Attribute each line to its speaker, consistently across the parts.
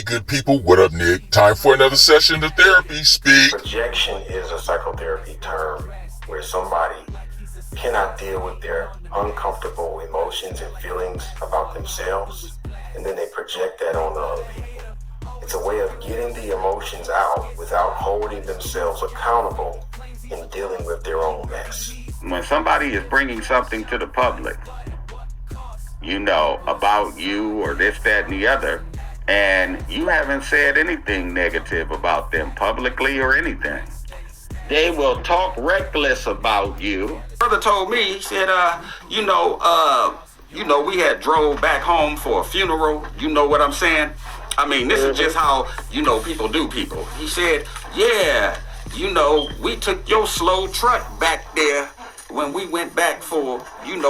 Speaker 1: good people? What up, Nick? Time for another session of therapy. Speak.
Speaker 2: Projection is a psychotherapy term where somebody cannot deal with their uncomfortable emotions and feelings about themselves, and then they project that on the other people. It's a way of getting the emotions out without holding themselves accountable in dealing with their own mess.
Speaker 3: When somebody is bringing something to the public, about you or this, that, and the other, and you haven't said anything negative about them publicly or anything, they will talk reckless about you.
Speaker 4: Brother told me, he said, we had drove back home for a funeral. You know what I'm saying? I mean, this is just how, people do people. He said, yeah, we took your slow truck back there when we went back for,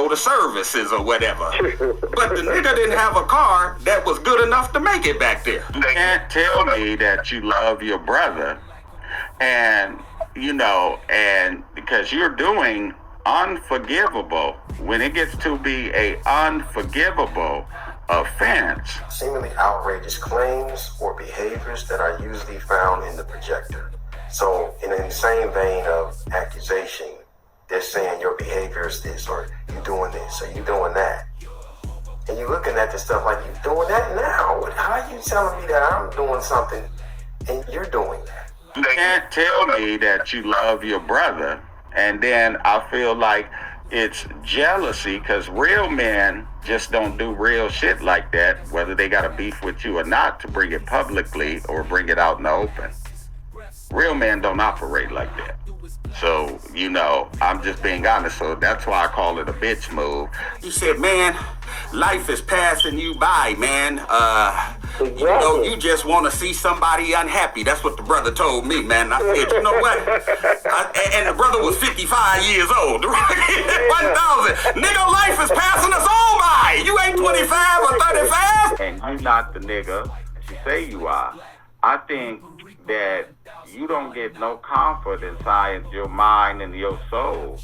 Speaker 4: the services or whatever. But the nigga didn't have a car that was good enough to make it back there.
Speaker 3: You can't tell me that you love your brother and because you're doing unforgivable when it gets to be a unforgivable offense.
Speaker 2: Seemingly outrageous claims or behaviors that are usually found in the projector. So in the same vein of accusation, they're saying your behavior is this, or you doing this, or you doing that. And you're looking at this stuff like, you doing that now? How are you telling me that I'm doing something and you're doing that?
Speaker 3: You can't tell me that you love your brother, and then I feel like it's jealousy, because real men just don't do real shit like that, whether they got a beef with you or not, to bring it publicly or bring it out in the open. Real men don't operate like that. So, I'm just being honest, so that's why I call it a bitch move.
Speaker 4: He said, man, life is passing you by, man. You just want to see somebody unhappy. That's what the brother told me, man. I said, you know what? And the brother was 55 years old. 1,000. Nigga, life is passing us all by. You ain't 25 or 35.
Speaker 3: And you not the nigga that you say you are. I think that you don't get no comfort inside your mind and your soul.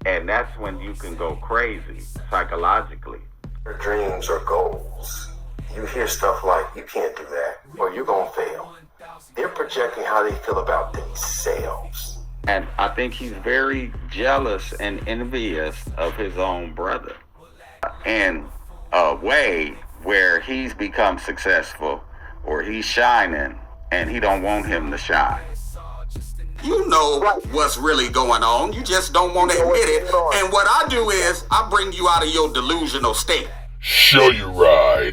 Speaker 3: And that's when you can go crazy psychologically.
Speaker 2: Your dreams or goals. You hear stuff like, you can't do that, or you're going to fail. They're projecting how they feel about themselves.
Speaker 3: And I think he's very jealous and envious of his own brother in a way where he's become successful or he's shining and he don't want him to shine.
Speaker 4: You know what's really going on. You just don't want to admit it. And what I do is I bring you out of your delusional state.
Speaker 1: Show you right.